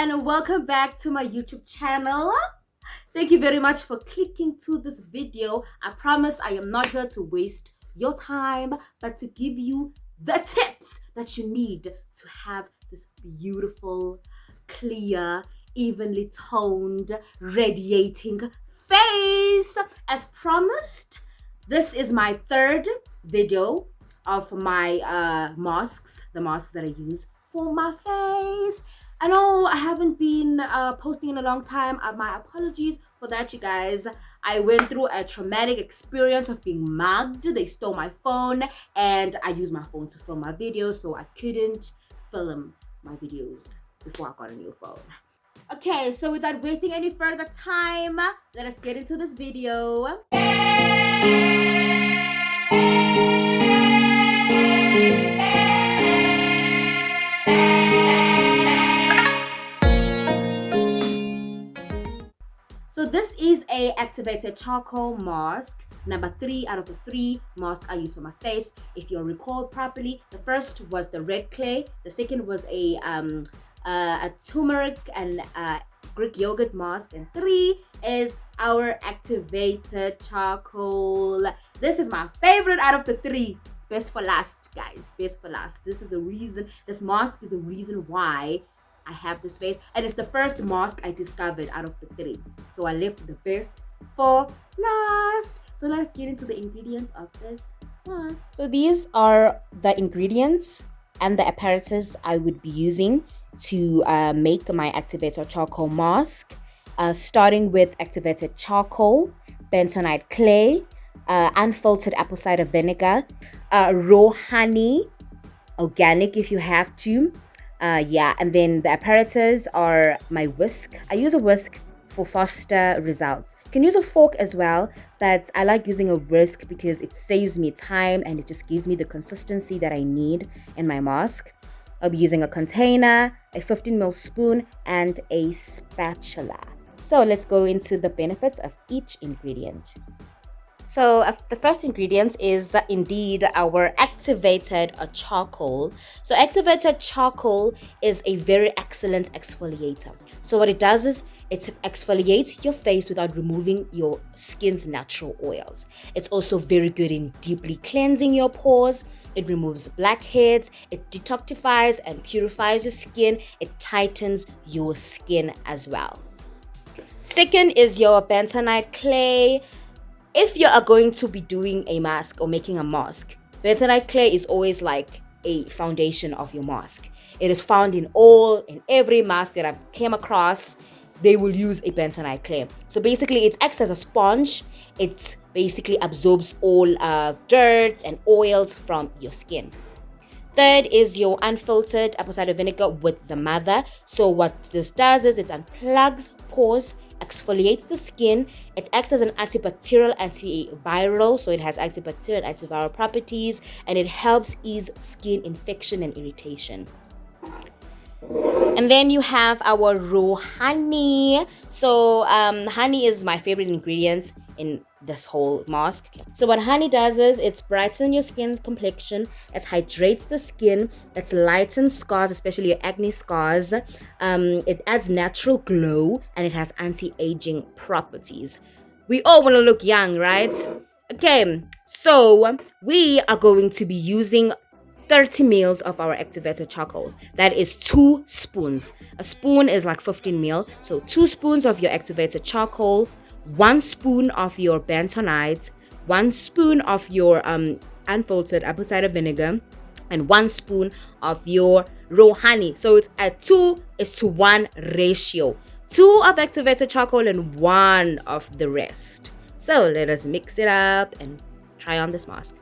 and welcome back to my YouTube channel. Thank you very much for clicking to this video. I promise I am not here to waste your time, but to give you the tips that you need to have this beautiful, clear, evenly toned, radiating face. As promised, this is my third video of my masks, the masks that I use for my face. I know I haven't been posting in a long time. My apologies for that, you guys. I went through a traumatic experience of being mugged. They stole my phone and I used my phone to film my videos, so I couldn't film my videos before I got a new phone. Okay, so without wasting any further time, let us get into this video. So this is a activated charcoal mask, number 3 out of the 3 masks I use for my face. If you recall properly, the first was the red clay, the second was a turmeric and Greek yogurt mask, and 3 is our activated charcoal. This is my favorite out of the 3. Best for last, guys. Best for last. This is the reason. This mask is the reason why I have this face, and it's the first mask I discovered out of the 3. So I left the best for last. So let's get into the ingredients of this mask. So these are the ingredients and the apparatus I would be using to make my activated charcoal mask. Starting with activated charcoal, bentonite clay, unfiltered apple cider vinegar, raw honey, organic if you have to. And then the apparatus are my whisk. I use a whisk for faster results. You can use a fork as well, but I like using a whisk because it saves me time and it just gives me the consistency that I need in my mask. I'll be using a container, a 15ml spoon, and a spatula. So let's go into the benefits of each ingredient. So the first ingredient is indeed our activated charcoal. So activated charcoal is a very excellent exfoliator. So what it does is it exfoliates your face without removing your skin's natural oils. It's also very good in deeply cleansing your pores. It removes blackheads, it detoxifies and purifies your skin. It tightens your skin as well. Second is your bentonite clay. If you are going to be doing a mask or making a mask, bentonite clay is always like a foundation of your mask. It is found in every mask that I've came across. They will use a bentonite clay. So basically it acts as a sponge. It basically absorbs all dirt and oils from your skin. Third is your unfiltered apple cider vinegar with the mother. So what this does is it unplugs pores, exfoliates the skin. It acts as an antibacterial, antiviral, so it has antibacterial and antiviral properties, and it helps ease skin infection and irritation. And then you have our raw honey. So honey is my favorite ingredient in this whole mask. So what honey does is it brightens your skin complexion, it hydrates the skin, it lightens scars, especially your acne scars. It adds natural glow, and it has anti-aging properties. We all want to look young, right? Okay, so we are going to be using 30 ml of our activated charcoal. That is 2 spoons. A spoon is like 15 ml. So 2 spoons of your activated charcoal, 1 spoon of your bentonite, 1 spoon of your unfiltered apple cider vinegar, and 1 spoon of your raw honey. So it's a 2:1 ratio. 2 of activated charcoal and 1 of the rest. So let us mix it up and try on this mask.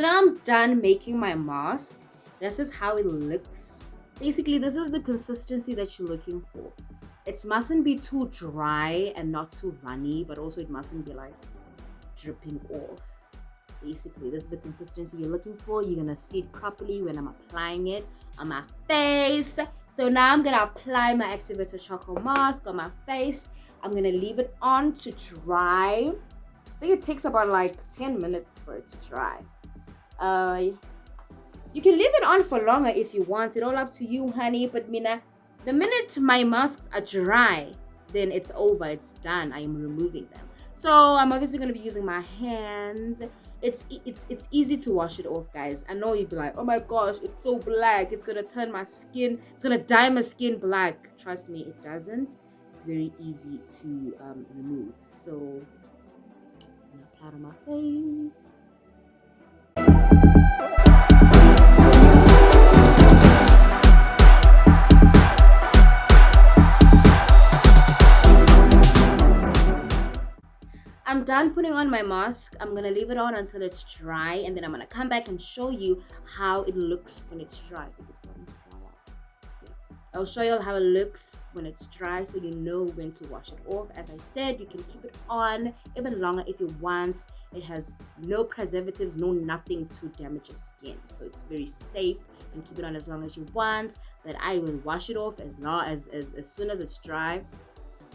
now I'm done making my mask. This is how it looks. Basically, this is the consistency that you're looking for. It mustn't be too dry and not too runny, but also it mustn't be like dripping off. Basically, this is the consistency you're looking for. You're gonna see it properly when I'm applying it on my face. So now I'm gonna apply my activated charcoal mask on my face. I'm gonna leave it on to dry. I think it takes about like 10 minutes for it to dry. You can leave it on for longer if you want. It's all up to you, honey. But Mina, the minute my masks are dry, then it's over. It's done. I am removing them. So I'm obviously gonna be using my hands. It's easy to wash it off, guys. I know you'd be like, oh my gosh, it's so black. It's gonna turn my skin. It's gonna dye my skin black. Trust me, it doesn't. It's very easy to remove. So I'm gonna apply it on my face. I'm done putting on my mask. I'm gonna leave it on until it's dry, and then I'm gonna come back and show you how it looks when it's dry. I think it's starting to dry out. Yeah. I'll show you all how it looks when it's dry, so you know when to wash it off. As I said, you can keep it on even longer if you want. It has no preservatives, no nothing to damage your skin, so it's very safe. You can keep it on as long as you want, but I will wash it off as soon as it's dry.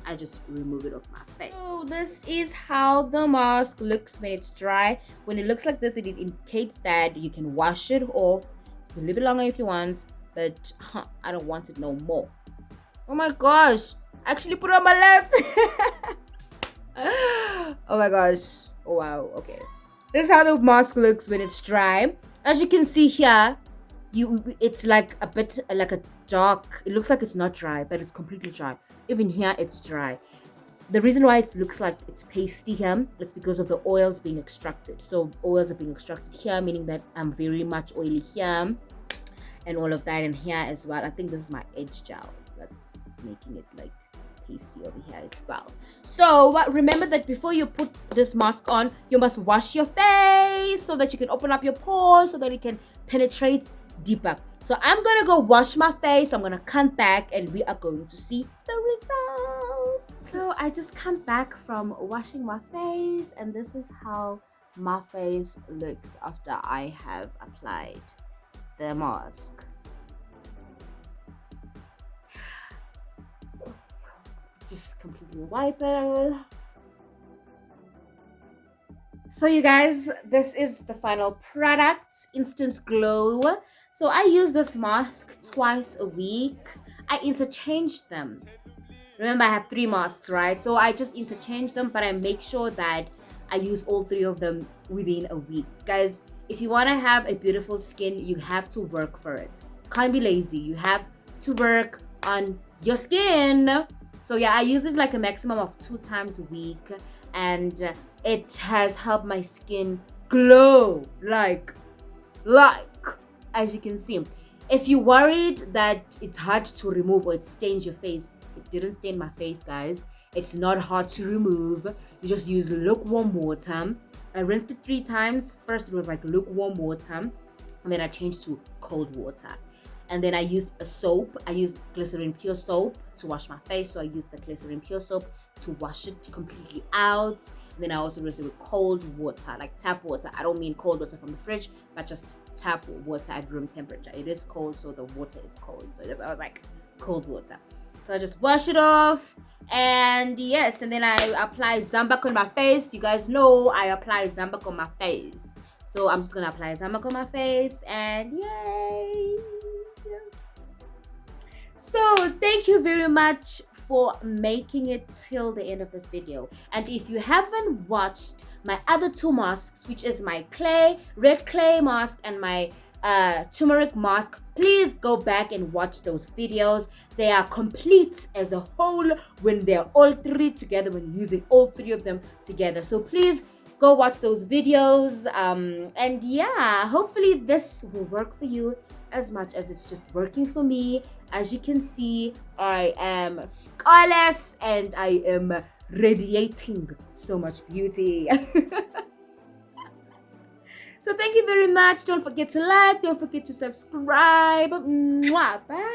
I just remove it off my face. So this is how the mask looks when it's dry. When it looks like this, it indicates that you can wash it off. You can leave it longer if you want, but I don't want it no more. Oh my gosh, I actually put it on my lips. Oh my gosh. Oh wow. Okay, this is how the mask looks when it's dry. As you can see here, it's like a bit like a dark. It looks like it's not dry, but it's completely dry. Even here it's dry. The reason why it looks like it's pasty here is because of the oils being extracted. So oils are being extracted here, meaning that I'm very much oily here and all of that, and here as well. I think this is my edge gel that's making it like pasty over here as well. So remember that before you put this mask on, you must wash your face so that you can open up your pores, so that it can penetrate deeper. So I'm gonna go wash my face. I'm gonna come back and we are going to see the results. So I just come back from washing my face, and this is how my face looks after I have applied the mask. Just completely wipe it. So you guys, this is the final product, Instant Glow. So I use this mask twice a week. I interchange them. Remember, I have 3 masks, right? So I just interchange them, but I make sure that I use all 3 of them within a week. Guys, if you want to have a beautiful skin, you have to work for it. Can't be lazy. You have to work on your skin. So yeah, I use it like a maximum of 2 times a week, and it has helped my skin glow like as you can see. If you're worried that it's hard to remove or it stains your face, it didn't stain my face, guys. It's not hard to remove. You just use lukewarm water. I rinsed it 3 times. First it was like lukewarm water, and then I changed to cold water. And then I used a soap. I used glycerin pure soap to wash my face. So I used the glycerin pure soap to wash it completely out. And then I also rinsed it with cold water, like tap water. I don't mean cold water from the fridge, but just tap water at room temperature. It is cold, so the water is cold. So I was like, cold water. So I just wash it off. And yes, and then I apply Zambak on my face. You guys know I apply Zambak on my face. So I'm just going to apply Zambak on my face. And yay! So thank you very much for making it till the end of this video. And if you haven't watched my other 2 masks, which is my red clay mask and my turmeric mask, please go back and watch those videos. They are complete as a whole when they're all 3 together, when using all 3 of them together. So please go watch those videos. And yeah, hopefully this will work for you as much as it's just working for me. As you can see, I am scarless and I am radiating so much beauty. So thank you very much. Don't forget to like. Don't forget to subscribe. Mwah. Bye.